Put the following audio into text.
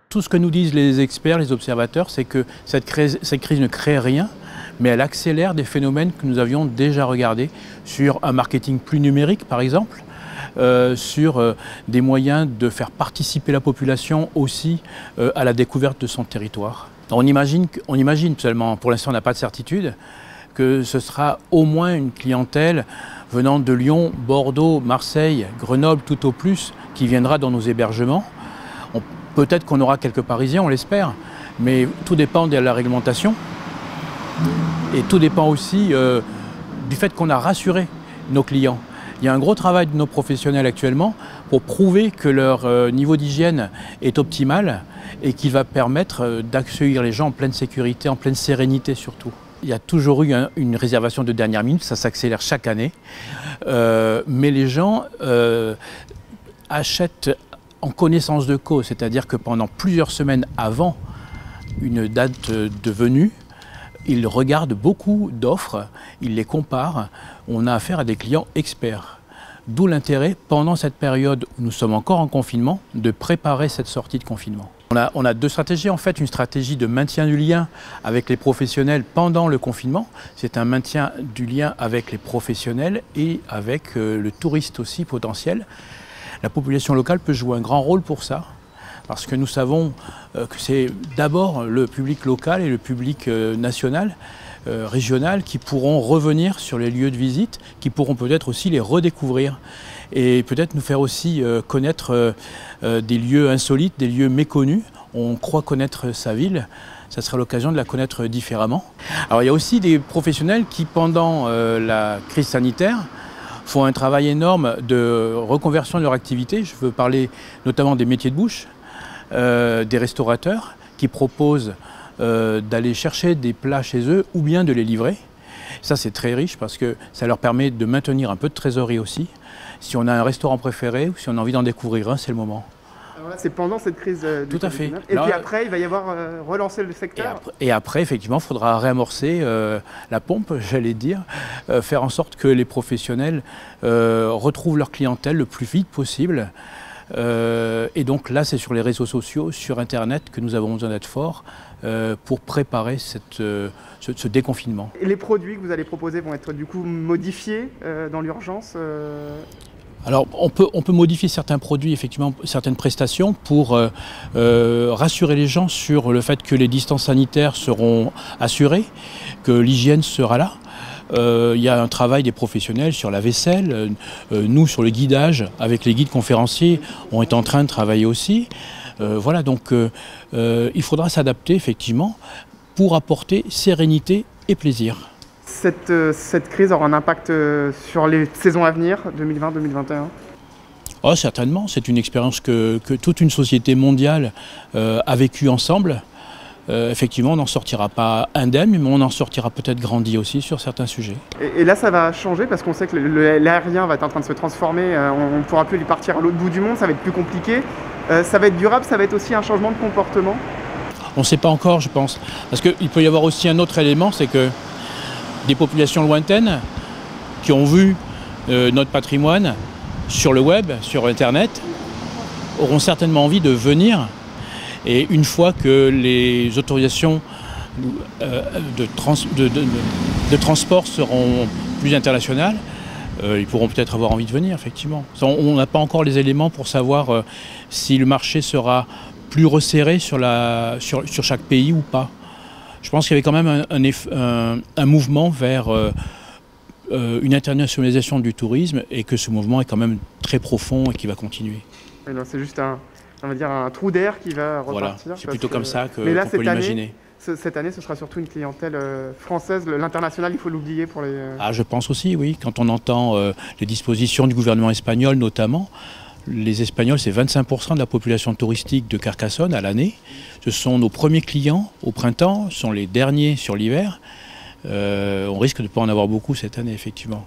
Tout ce que nous disent les experts, les observateurs, c'est que cette crise ne crée rien, mais elle accélère des phénomènes que nous avions déjà regardés sur un marketing plus numérique, par exemple, sur des moyens de faire participer la population aussi à la découverte de son territoire. On imagine seulement, pour l'instant on n'a pas de certitude, que ce sera au moins une clientèle venant de Lyon, Bordeaux, Marseille, Grenoble tout au plus, qui viendra dans nos hébergements. Peut-être qu'on aura quelques Parisiens, on l'espère, mais tout dépend de la réglementation et tout dépend aussi du fait qu'on a rassuré nos clients. Il y a un gros travail de nos professionnels actuellement pour prouver que leur niveau d'hygiène est optimal et qu'il va permettre d'accueillir les gens en pleine sécurité, en pleine sérénité surtout. Il y a toujours eu une réservation de dernière minute, ça s'accélère chaque année, mais les gens achètent en connaissance de cause, c'est-à-dire que pendant plusieurs semaines avant une date de venue, ils regardent beaucoup d'offres, ils les comparent. On a affaire à des clients experts. D'où l'intérêt, pendant cette période où nous sommes encore en confinement, de préparer cette sortie de confinement. On a deux stratégies en fait, une stratégie de maintien du lien avec les professionnels pendant le confinement. C'est un maintien du lien avec les professionnels et avec le touriste aussi potentiel. La population locale peut jouer un grand rôle pour ça, parce que nous savons que c'est d'abord le public local et le public national, régional, qui pourront revenir sur les lieux de visite, qui pourront peut-être aussi les redécouvrir et peut-être nous faire aussi connaître des lieux insolites, des lieux méconnus. On croit connaître sa ville, ça sera l'occasion de la connaître différemment. Alors il y a aussi des professionnels qui, pendant la crise sanitaire, font un travail énorme de reconversion de leur activité. Je veux parler notamment des métiers de bouche, des restaurateurs qui proposent d'aller chercher des plats chez eux ou bien de les livrer. Ça c'est très riche parce que ça leur permet de maintenir un peu de trésorerie aussi. Si on a un restaurant préféré ou si on a envie d'en découvrir un, c'est le moment. Alors là, c'est pendant cette crise du Tout à fait. Et puis après, il va y avoir relancer le secteur. Et après, effectivement, il faudra réamorcer la pompe, j'allais dire, faire en sorte que les professionnels retrouvent leur clientèle le plus vite possible. Et donc là, c'est sur les réseaux sociaux, sur Internet, que nous avons besoin d'être forts pour préparer ce déconfinement. Et les produits que vous allez proposer vont être du coup modifiés dans l'urgence Alors, on peut modifier certains produits, effectivement, certaines prestations pour rassurer les gens sur le fait que les distances sanitaires seront assurées, que l'hygiène sera là. Il y a un travail des professionnels sur la vaisselle. Nous, sur le guidage, avec les guides conférenciers, on est en train de travailler aussi. Voilà, donc il faudra s'adapter, effectivement, pour apporter sérénité et plaisir. Cette crise aura un impact sur les saisons à venir, 2020-2021 ? Oh, certainement, c'est une expérience que toute une société mondiale a vécue ensemble. Effectivement, on n'en sortira pas indemne, mais on en sortira peut-être grandi aussi sur certains sujets. Et là, ça va changer parce qu'on sait que l'aérien va être en train de se transformer. On ne pourra plus lui partir à l'autre bout du monde, ça va être plus compliqué. Ça va être durable, ça va être aussi un changement de comportement ? On ne sait pas encore, je pense. Parce qu'il peut y avoir aussi un autre élément, c'est que des populations lointaines qui ont vu notre patrimoine sur le web, sur Internet, auront certainement envie de venir. Et une fois que les autorisations de transport seront plus internationales, ils pourront peut-être avoir envie de venir, effectivement. On n'a pas encore les éléments pour savoir si le marché sera plus resserré sur chaque pays ou pas. Je pense qu'il y avait quand même un mouvement vers une internationalisation du tourisme et que ce mouvement est quand même très profond et qui va continuer. C'est juste on va dire un trou d'air qui va repartir. Voilà, c'est plutôt comme ça qu'on peut l'imaginer. Cette année, ce sera surtout une clientèle française. L'international, il faut l'oublier pour les... Ah, je pense aussi, oui. Quand on entend les dispositions du gouvernement espagnol notamment, les Espagnols, c'est 25% de la population touristique de Carcassonne à l'année. Ce sont nos premiers clients au printemps, ce sont les derniers sur l'hiver. On risque de ne pas en avoir beaucoup cette année, effectivement.